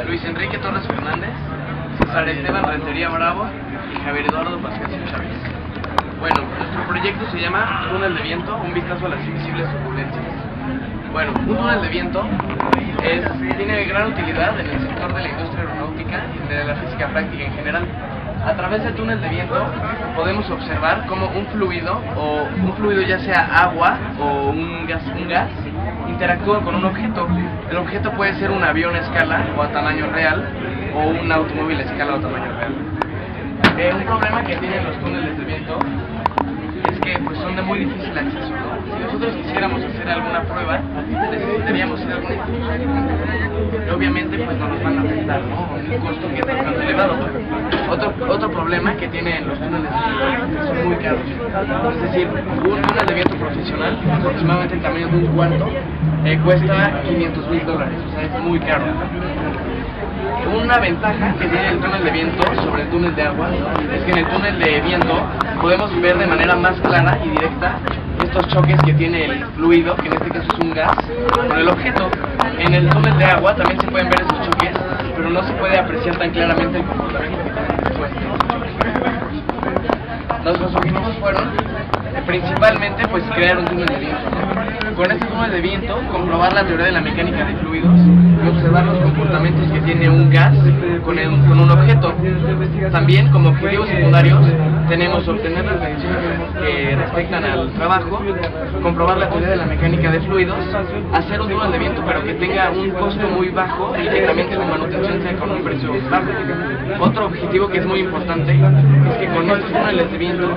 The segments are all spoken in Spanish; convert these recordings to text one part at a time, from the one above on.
Luis Enrique Torres Fernández, César Esteban Rentería Bravo y Javier Eduardo Pascasio Chávez. Bueno, nuestro proyecto se llama Túnel de Viento, un vistazo a las invisibles turbulencias. Bueno, un túnel de viento tiene gran utilidad en el sector de la industria aeronáutica y de la física práctica en general. A través del túnel de viento podemos observar cómo un fluido ya sea agua o un gas interactúa con un objeto. El objeto puede ser un avión a escala o a tamaño real o un automóvil a escala o a tamaño real. Un problema que tienen los túneles de viento es que pues, son de muy difícil acceso, ¿no? Si nosotros quisiéramos hacer alguna prueba, necesitaríamos ir a alguna institución y obviamente pues no nos van a afectar, ¿no? Un costo que es bastante elevado. Otro problema que tienen los túneles de viento son muy caros. Es decir, un túnel de viento profesional, aproximadamente el tamaño de un cuarto, cuesta $500,000, o sea, es muy caro. Una ventaja que tiene el túnel de viento sobre el túnel de agua es que en el túnel de viento podemos ver de manera más clara y directa estos choques que tiene el fluido, que en este caso es un gas, con el objeto. En el túnel de agua también se pueden ver esos choques, pero no se puede apreciar tan claramente el comportamiento que tienen después de esos choques. Nuestros objetivos fueron principalmente pues crear un túnel de viento, ¿no? Con este túnel de viento comprobar la teoría de la mecánica de fluidos y observar los comportamientos que tiene un gas con un objeto. También como objetivos secundarios tenemos obtener las lecciones que respectan al trabajo, comprobar la teoría de la mecánica de fluidos, hacer un túnel de viento pero que tenga un costo muy bajo y que también su manutención sea con un precio bajo. Otro objetivo que es muy importante es que con estos túneles de viento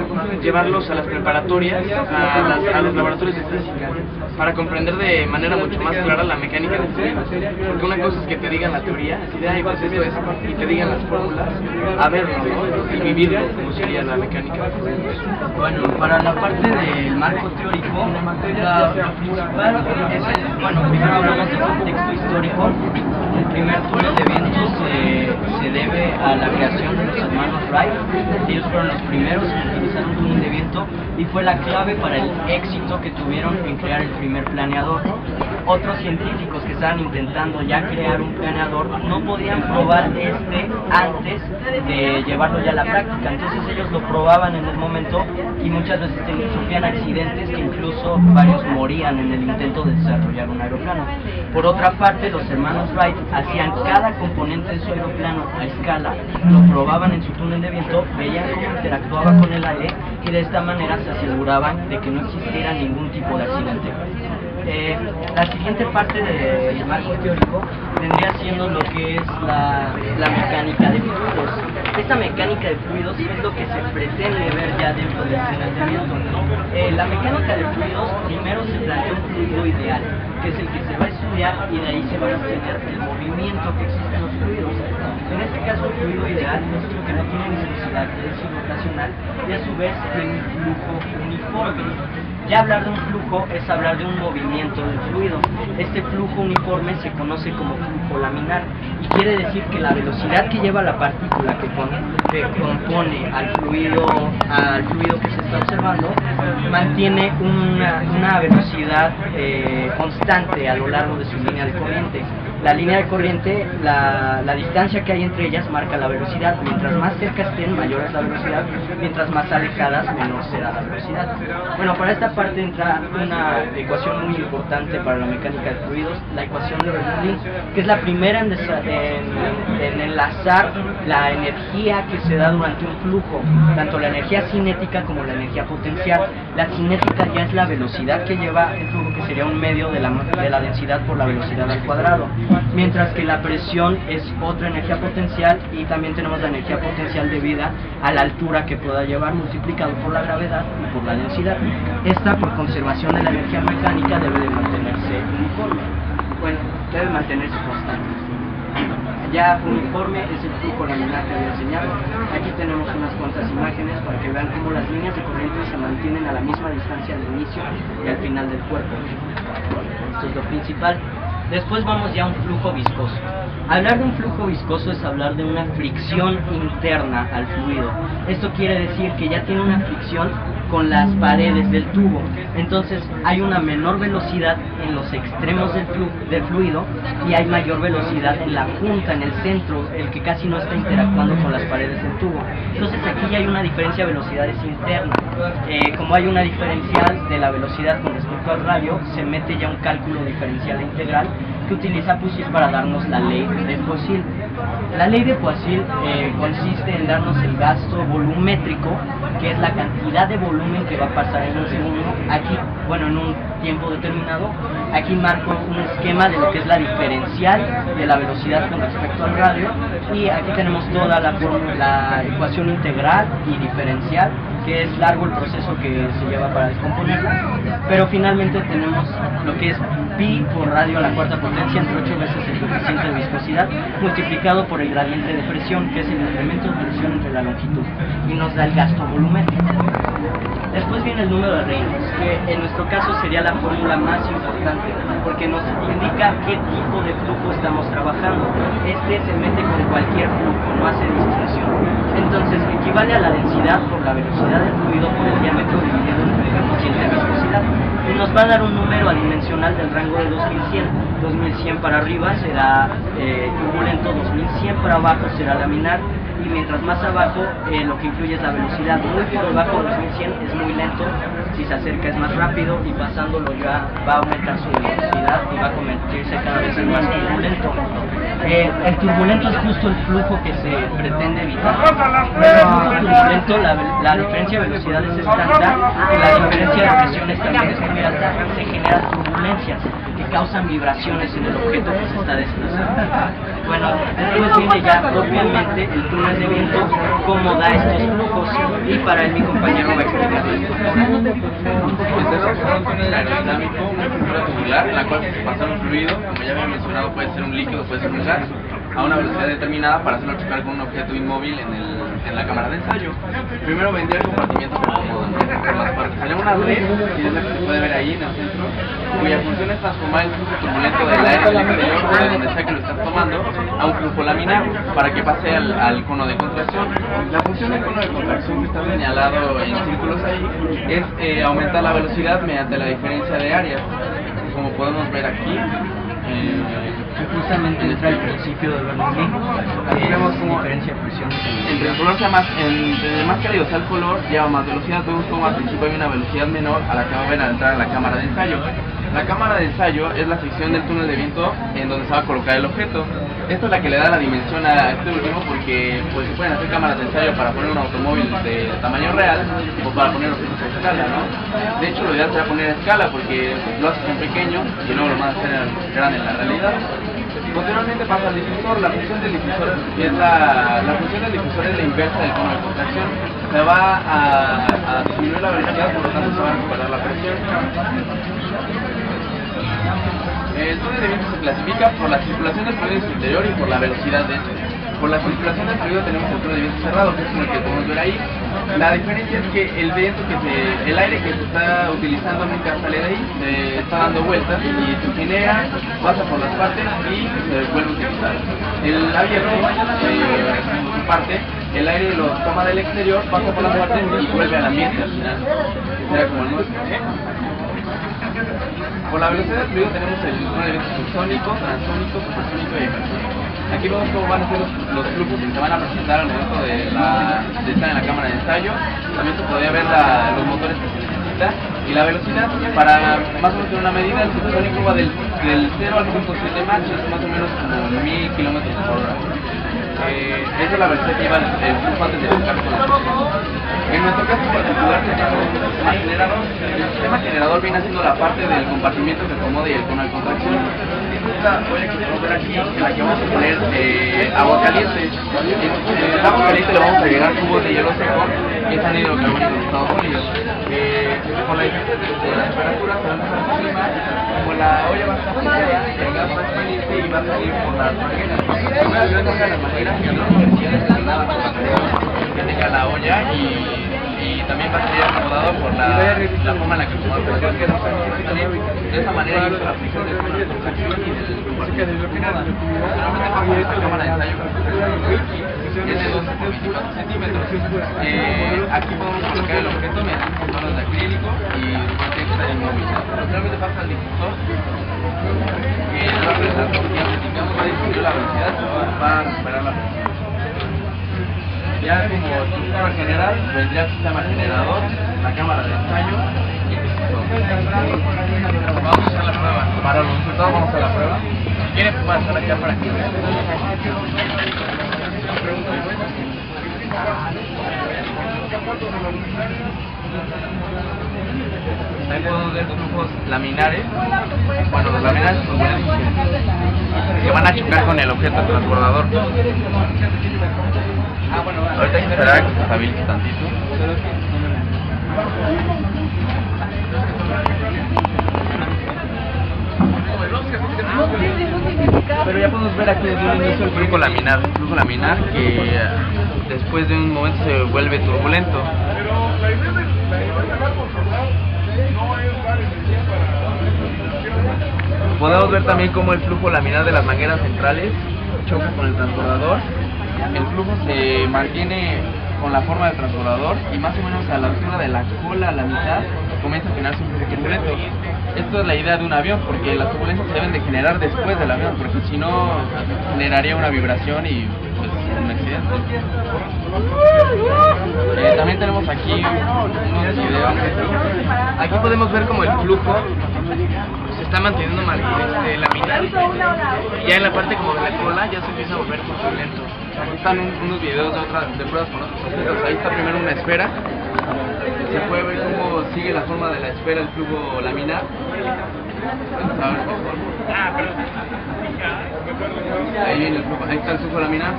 llevarlos a las preparatorias, a los laboratorios de física, para comprender de manera mucho más clara la mecánica de fluidos. Porque una cosa es que te digan la teoría, así de, ay, pues esto es, y te digan las fórmulas, a verlo, ¿no? Y vivirlo, como sería la mecánica de fluidos. Bueno, para la parte del marco teórico, lo principal es, bueno, primero hablamos del contexto histórico. El primer túnel de viento se debe a la creación de los hermanos Wright. Ellos fueron los primeros en utilizar un túnel de viento y fue la clave para el éxito que tuvieron en crear el primer planeador. Otros científicos que estaban intentando ya crear un planeador no podían probar antes de llevarlo ya a la práctica, entonces ellos lo probaban en el momento y muchas veces sufrían accidentes que incluso varios morían en el intento de desarrollar un aeroplano. Por otra parte, los hermanos Wright hacían cada componente de su aeroplano a escala, lo probaban en su túnel de viento, veían cómo interactuaba con el aire y de esta manera se aseguraban de que no existiera ningún tipo de accidente. La siguiente parte del marco teórico vendría siendo lo que es la mecánica de fluidos. Esta mecánica de fluidos es lo que se pretende ver ya dentro del túnel de viento. La mecánica de fluidos primero se plantea un fluido ideal, que es el que se va a estudiar y de ahí se va a obtener el movimiento que existe en los fluidos. En este caso el fluido ideal es lo que no tiene necesidad de decir rotacional y a su vez tiene un flujo uniforme. Ya hablar de un flujo es hablar de un movimiento del fluido. Este flujo uniforme se conoce como flujo laminar y quiere decir que la velocidad que lleva la partícula que compone al fluido que se está observando mantiene una velocidad constante a lo largo de su línea de corriente. La línea de corriente, la distancia que hay entre ellas marca la velocidad. Mientras más cerca estén, mayor es la velocidad. Mientras más alejadas, menor será la velocidad. Bueno, para esta parte entra una ecuación muy importante para la mecánica de fluidos, la ecuación de Bernoulli, que es la primera en enlazar la energía que se da durante un flujo, tanto la energía cinética como la energía potencial. La cinética ya es la velocidad que lleva el flujo, que sería un medio de la densidad por la velocidad al cuadrado. Mientras que la presión es otra energía potencial y también tenemos la energía potencial debida a la altura que pueda llevar multiplicado por la gravedad y por la densidad. Esta, por conservación de la energía mecánica, debe de mantenerse uniforme. Bueno, debe mantenerse constante. Ya uniforme es el flujo laminar que había enseñado. Aquí tenemos unas cuantas imágenes para que vean cómo las líneas de corriente se mantienen a la misma distancia al inicio y al final del cuerpo. Esto es lo principal. Después vamos ya a un flujo viscoso. Hablar de un flujo viscoso es hablar de una fricción interna al fluido. Esto quiere decir que ya tiene una fricción con las paredes del tubo. Entonces hay una menor velocidad en los extremos del fluido y hay mayor velocidad en la punta, en el centro, el que casi no está interactuando con las paredes del tubo. Entonces aquí ya hay una diferencia de velocidades interna. Como hay una diferencial de la velocidad con respecto al radio, se mete ya un cálculo diferencial e integral que utiliza Poiseuille para darnos la ley de Poiseuille. La ley de Poiseuille consiste en darnos el gasto volumétrico, que es la cantidad de volumen que va a pasar en un segundo, aquí, bueno, en un tiempo determinado. Aquí marco un esquema de lo que es la diferencial de la velocidad con respecto al radio, y aquí tenemos toda la ecuación integral y diferencial, que es largo el proceso que se lleva para descomponerla, pero finalmente tenemos lo que es pi por radio a la cuarta potencia entre 8 veces el coeficiente de viscosidad multiplicado por el gradiente de presión, que es el incremento de presión entre la longitud, y nos da el gasto volumétrico. Después viene el número de Reynolds, que en nuestro caso sería la fórmula más importante, porque nos indica qué tipo de flujo estamos trabajando. Este se mete con cualquier flujo, no hace distinción. Entonces equivale a la densidad por la velocidad del fluido por el diámetro dividido entre el coeficiente de viscosidad, y nos va a dar un número adimensional del rango de 2100. 2100 para arriba será turbulento, 2100 para abajo será laminar, y mientras más abajo lo que influye es la velocidad. Muy por debajo de 2100 es muy lento, si se acerca es más rápido, y pasándolo ya va a aumentar su velocidad y va a convertirse cada vez en más turbulento. El turbulento es justo el flujo que se pretende evitar. En el flujo turbulento la diferencia de velocidades es tanta y la diferencia de presiones también es muy alta, y se generan turbulencias que causan vibraciones en el objeto que se está desplazando. Bueno, después viene ya propiamente el túnel de viento, cómo da estos flujos, y para él mi compañero va a explicar la estructura. Un túnel aerodinámico, una estructura tubular en la cual se pasa un fluido, como ya había mencionado, puede ser un líquido, puede ser un gas, a una velocidad determinada para hacerlo chocar con un objeto inmóvil en la cámara de ensayo. Primero vendría el compartimiento que acomodan por las partes. Sería una red, que es la que se puede ver ahí en el centro, cuya función es transformar el flujo turbulento del aire del exterior, o de donde sea que lo estás tomando, a un flujo laminar para que pase al cono de contracción. La función del cono de contracción, que está señalado en círculos ahí, es aumentar la velocidad mediante la diferencia de áreas, como podemos ver aquí. Justamente entra el principio de Bernoulli, vemos como diferencia de presión. Entre el color sea entre más cálido sea el color, lleva más velocidad. Vemos como al principio hay una velocidad menor a la que va a haber al entrar a la cámara de ensayo. La cámara de ensayo es la sección del túnel de viento en donde se va a colocar el objeto. Esta es la que le da la dimensión a este último, porque pues se pueden hacer cámaras de ensayo para poner un automóvil de tamaño real o para poner objetos a escala, ¿no? De hecho, lo ideal será poner a escala, porque lo haces en pequeño y luego lo vas a hacer grande en la realidad. Posteriormente pasa al difusor. La función del difusor es la inversa del cono de contracción. Se va a disminuir la velocidad, por lo tanto se va a recuperar la presión. El túnel de viento se clasifica por la circulación del fluido en su interior y por la velocidad de este. Por la circulación del fluido tenemos el túnel de viento cerrado, que es el que podemos ver ahí. La diferencia es que el aire que se está utilizando nunca sale de ahí, se está dando vueltas y se genera, pasa por las partes y se vuelve a utilizar. El abierto, por su parte, el aire lo toma del exterior, pasa por las partes y vuelve al ambiente al final. Será como el nuestro. Por la velocidad del fluido tenemos el túnel de viento subsónico, transónico, supersónico y hipersónico. Aquí vemos cómo van a ser los flujos que se van a presentar al momento de estar en la cámara de ensayo. También se podría ver los motores que se necesitan y la velocidad. Para más o menos tener una medida, el subsónico va del 0 al punto 7 Mach, es más o menos como 1000 kilómetros por hora. Esa es la velocidad que lleva el flujo antes de tocar con la presión. En nuestro caso particular tenemos un sistema generador. El sistema generador viene haciendo la parte del compartimiento que acomoda y el cono de contracción. Esta olla que podemos ver aquí, en la que vamos a poner agua caliente. En el agua caliente le vamos a agregar cubos de hielo seco, que es anhídrido carbónico de estado sólido. Con la diferencia de la temperatura se va a empezar a sublimar. Como la olla va a estar sellada, el gas va a expandirse y va a salir por las mangueras. Una vez que toca las mangueras, ya no se determinada por la presión que tenga la olla, y también va a ser acomodado por la forma en la que se mueve. De esa manera yo uso la fricción del cono de contracción y del compartimento. Posteriormente pasa a esta cámara de ensayo es de 12 por 24 centímetros. Aquí podemos colocar el objeto mediante botones de acrílico y tiene que estar inmóvil. Posteriormente pasa al difusor, que va a apretar, como ya platicamos, va a disminuir la velocidad, va a recuperar la presión. Ya como estructura general, vendría el sistema generador, la cámara de ensayo y el difusor. Vamos a hacer la prueba. Para los resultados vamos a la prueba. Si quieren pasar acá para que vean. Ahí podemos ver flujos laminares. Bueno, los laminares que van a chocar con el objeto transbordador. Ahorita hay que esperar a que se estabilice tantito. Pero ya podemos ver aquí desde un inicio el flujo laminar que después de un momento se vuelve turbulento. Podemos ver también cómo el flujo laminar de las mangueras centrales choca con el transbordador. El flujo se mantiene con la forma del transbordador y más o menos a la altura de la cola, a la mitad, comienza a generarse un flujo turbulento. Esto es la idea de un avión, porque las turbulencias se deben de generar después del avión, porque si no generaría una vibración y pues un accidente. También tenemos aquí unos videos. Aquí podemos ver como el flujo se está manteniendo laminar, y ya en la parte como de la cola ya se empieza a volver turbulento. Aquí están unos videos de pruebas con otros objetos. Ahí está primero una esfera. Se puede ver cómo sigue la forma de la esfera el flujo laminar. Ahí viene el flujo, ahí está el flujo laminar,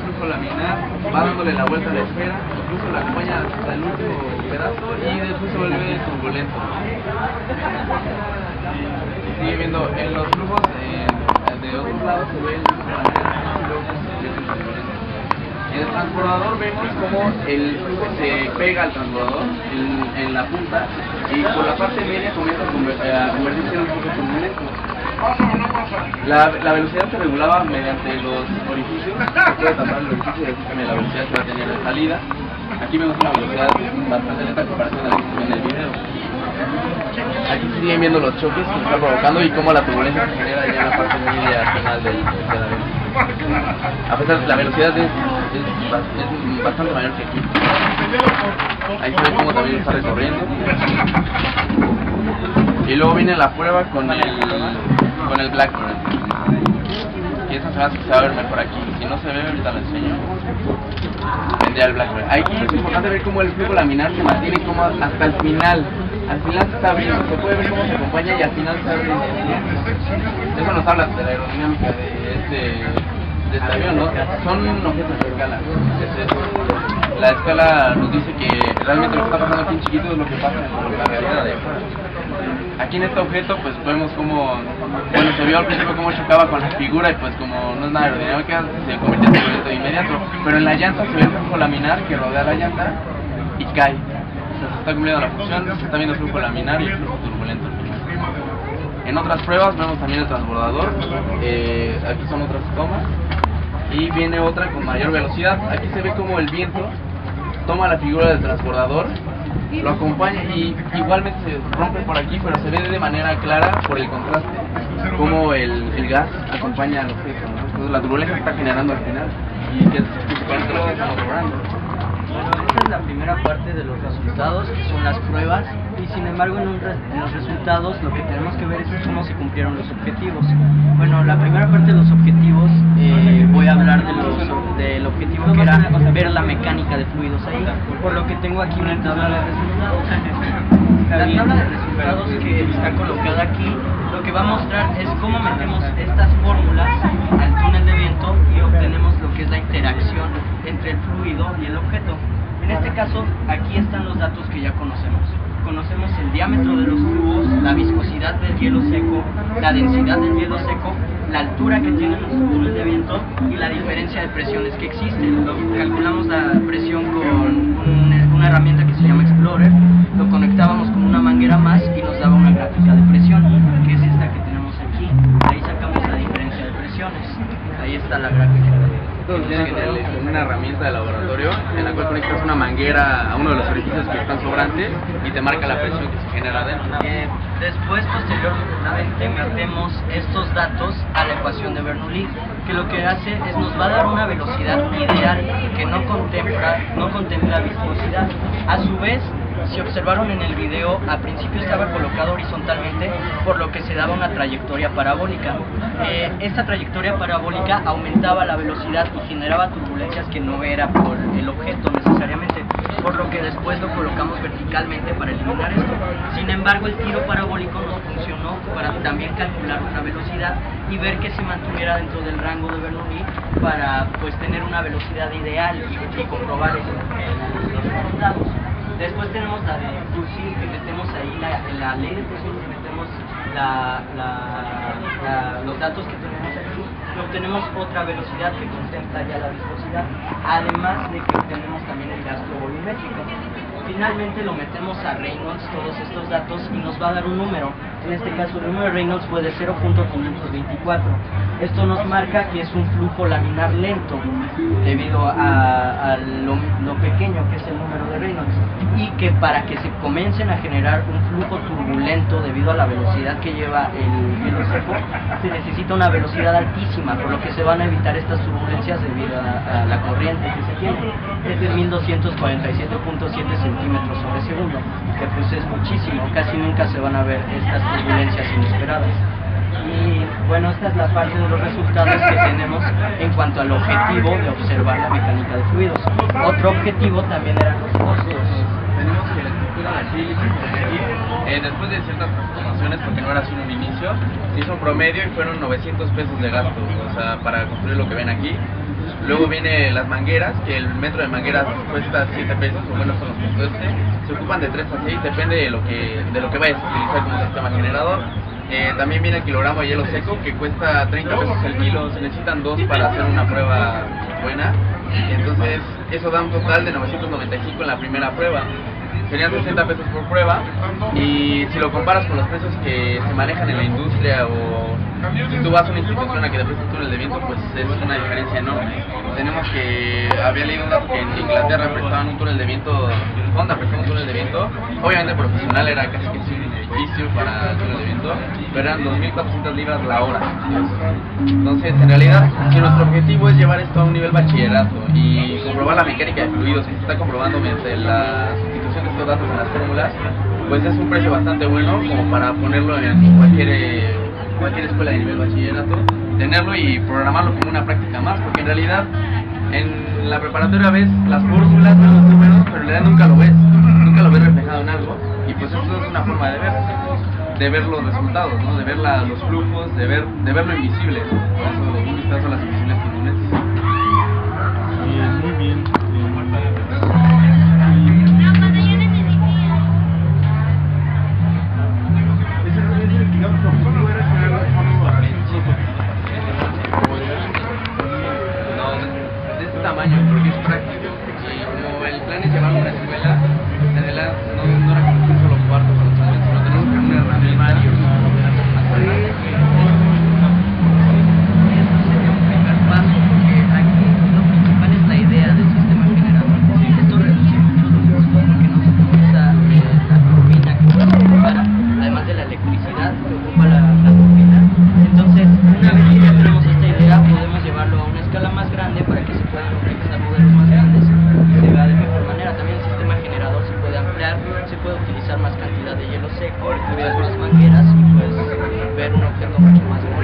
va dándole la vuelta a la esfera, incluso la acompaña hasta el último pedazo y después se vuelve turbulento. Sigue viendo en los flujos de otros lados se ve el flujo laminar y luego se convierte en turbulento. En el transbordador vemos cómo el flujo se pega al transbordador en la punta y por la parte media comienza a convertirse en un flujo turbulento. La velocidad se regulaba mediante los orificios. Se puede tapar el orificio y así cambia la velocidad que va a tener de salida. Aquí vemos una velocidad bastante lenta en comparación a la que se ve en el video. Aquí se siguen viendo los choques que se están provocando y cómo la turbulencia se genera ya en la parte media final del avión. A pesar de que la velocidad es bastante mayor que aquí. Ahí se ve cómo también está recorriendo. Y luego viene la prueba con el Blackbird. Y esa se va a ver mejor aquí. Si no se ve, ahorita lo enseño. Vendría el Blackbird. Aquí es importante ver cómo el flujo laminar se mantiene como hasta el final. Al final se está abriendo, se puede ver cómo se acompaña y al final se abre. Eso nos habla de la aerodinámica de este avión, ¿no? Son objetos de escala. La escala nos dice que realmente lo que está pasando aquí en chiquito es lo que pasa en la realidad de afuera. Aquí en este objeto pues vemos como, bueno, se vio al principio cómo chocaba con la figura y pues como no es nada aerodinámica se convierte en turbulento de inmediato, pero en la llanta se ve el flujo laminar que rodea la llanta y cae. O sea, se está cumpliendo la función, se está viendo el flujo laminar y el flujo turbulento. En otras pruebas vemos también el transbordador, aquí son otras tomas y viene otra con mayor velocidad. Aquí se ve como el viento toma la figura del transbordador, lo acompaña y igualmente se rompe por aquí, pero se ve de manera clara por el contraste, como el gas acompaña al objeto, ¿no? Entonces la turbulencia se está generando al final y que es principalmente lo que estamos logrando. Bueno, esta es la primera parte de los resultados, que son las pruebas, y sin embargo en los resultados lo que tenemos que ver es cómo se cumplieron los objetivos. Bueno, la primera parte de los objetivos, voy a hablar del objetivo que era ver la mecánica de fluidos ahí, por lo que tengo aquí una tabla de resultados. La tabla de resultados que está colocada aquí, lo que va a mostrar es cómo metemos estas fórmulas al túnel de viento y obtenemos lo que es la interacción entre el fluido y el objeto. En este caso, aquí están los datos que ya conocemos. Conocemos el diámetro de los tubos, la viscosidad del hielo seco, la densidad del hielo seco, la altura que tiene nuestro túnel de viento y la diferencia de presiones que existen. Calculamos la presión con una herramienta que se llama Explorer, lo conectábamos con una manguera más y nos daba una gráfica de presión, que es esta que tenemos aquí. Ahí sacamos la diferencia de presiones. Ahí está la gráfica. Estos vienen con una herramienta de laboratorio en la cual conectas una manguera a uno de los orificios que están sobrantes y te marca la presión que se genera dentro. Después, posteriormente, metemos estos datos a la ecuación de Bernoulli, que lo que hace es nos va a dar una velocidad ideal que no contempla viscosidad. A su vez, si observaron en el video, al principio estaba colocado horizontalmente, por lo que se daba una trayectoria parabólica. Esta trayectoria parabólica aumentaba la velocidad y generaba turbulencias que no era por el objeto necesariamente, por lo que después lo colocamos verticalmente para eliminar esto. Sin embargo, el tiro parabólico nos funcionó para también calcular otra velocidad y ver que se mantuviera dentro del rango de Bernoulli para pues tener una velocidad ideal y comprobar los resultados. Después tenemos la de Fusil, que metemos ahí la ley de Fusil, que metemos los datos que tenemos aquí, y obtenemos otra velocidad que contempla ya la viscosidad, además de que obtenemos también el gasto volumétrico. Finalmente lo metemos a Reynolds, todos estos datos, y nos va a dar un número. En este caso el número de Reynolds fue de 0.524. Esto nos marca que es un flujo laminar lento, debido a lo pequeño que es el número de Reynolds, y que para que se comiencen a generar un flujo turbulento debido a la velocidad que lleva el hielo seco, se necesita una velocidad altísima, por lo que se van a evitar estas turbulencias debido a la corriente que se tiene. Es de 1247.7 centímetros sobre segundo, que pues es muchísimo, casi nunca se van a ver estas turbulencias inesperadas. Y bueno, esta es la parte de los resultados que tenemos en cuanto al objetivo de observar la mecánica de fluidos. Otro objetivo también eran los costos. Tenemos que la estructura de aquí, después de ciertas transformaciones, porque no era solo un inicio, se hizo un promedio y fueron 900 pesos de gasto, o sea, para construir lo que ven aquí. Luego vienen las mangueras, que el metro de mangueras cuesta 7 pesos, o bueno, son los costos se ocupan de 3 a 6, depende de lo que vayas a utilizar como sistema generador. También viene el kilogramo de hielo seco, que cuesta 30 pesos el kilo, se necesitan 2 para hacer una prueba buena. Entonces eso da un total de 995 en la primera prueba. Serían 60 pesos por prueba, y si lo comparas con los precios que se manejan en la industria, o si tú vas a una institución a que te preste un túnel de viento, pues es una diferencia enorme. Tenemos que, había leído un dato que en Inglaterra prestaban un túnel de viento, Honda prestaba un túnel de viento, obviamente profesional, era casi que un edificio para el túnel de viento, pero eran 2.400 libras la hora. Entonces, en realidad, si nuestro objetivo es llevar esto a un nivel bachillerato y comprobar la mecánica de fluidos que se está comprobando mediante la sustitución de estos datos en las fórmulas, pues es un precio bastante bueno como para ponerlo en cualquier escuela de nivel bachillerato, tenerlo y programarlo como una práctica más, porque en realidad en la preparatoria ves las fórmulas, ves los números, pero en realidad nunca lo ves reflejado en algo, y pues eso es una forma de ver los resultados, ¿no? De ver los flujos, de verlo invisible. Por eso un vistazo a las emisiones turbulentas. Muy bien. Tamaño, porque es práctico, y como el plan es llevarlo a una escuela, en realidad no era como un solo cuarto con los salones, sino tenemos que una herramienta y Eso sería un primer paso, porque aquí lo principal es la idea del sistema generador. Esto reduce mucho los costos porque no se utiliza la turbina que se ocupa, además de la electricidad que ocupa la turbina. Entonces, una vez que ya tenemos esta idea, podemos llevarlo a una escala más grande para que se puedan utilizar modelos más grandes y se vea de mejor manera. También el sistema generador se puede ampliar, se puede utilizar más cantidad de hielo seco, más mangueras y pues ver un objeto mucho más grande.